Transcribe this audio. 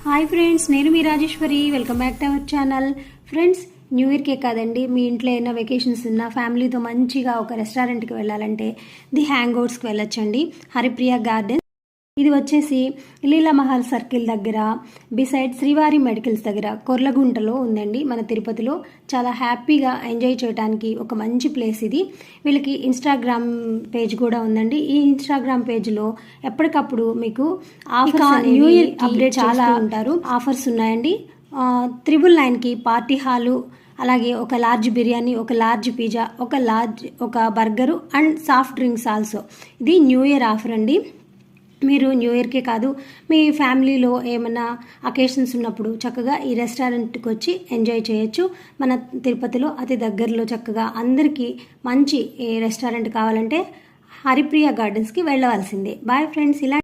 Hi friends, నేను మీ Rajeshwari. Welcome back to our channel. Friends, new ఇయర్కే కాదండి, మీ ఇంట్లో ఏమైనా వెకేషన్స్ ఉన్నా ఫ్యామిలీతో మంచిగా ఒక రెస్టారెంట్కి వెళ్ళాలంటే ది హ్యాంగ్ అవుట్స్కి వెళ్ళొచ్చండి. హరిప్రియ గార్డెన్. ఇది వచ్చేసి లీలా మహల్ సర్కిల్ దగ్గర, బిసైడ్ శ్రీవారి మెడికల్స్ దగ్గర, కొర్లగుంటలో ఉందండి. మన తిరుపతిలో చాలా హ్యాపీగా ఎంజాయ్ చేయడానికి ఒక మంచి ప్లేస్ ఇది. వీళ్ళకి ఇన్స్టాగ్రామ్ పేజ్ కూడా ఉందండి. ఈ ఇన్స్టాగ్రామ్ పేజ్లో ఎప్పటికప్పుడు మీకు ఆఫర్స్, న్యూ ఇయర్ అప్డేట్ చాలా ఉంటారు. ఆఫర్స్ ఉన్నాయండి. 999కి పార్టీ హాలు, అలాగే ఒక లార్జ్ బిర్యానీ, ఒక లార్జ్ పిజ్జా, ఒక burger and soft drinks also. ఇది న్యూ ఇయర్ ఆఫర్ అండి. మీరు న్యూ ఇయర్కే కాదు, మీ ఫ్యామిలీలో ఏమైనా అకేషన్స్ ఉన్నప్పుడు చక్కగా ఈ రెస్టారెంట్కి వచ్చి ఎంజాయ్ చేయొచ్చు. మన తిరుపతిలో అతి దగ్గరలో చక్కగా అందరికీ మంచి రెస్టారెంట్ కావాలంటే హరిప్రియ గార్డెన్స్కి వెళ్ళవలసిందే. Bye friends. ఇలా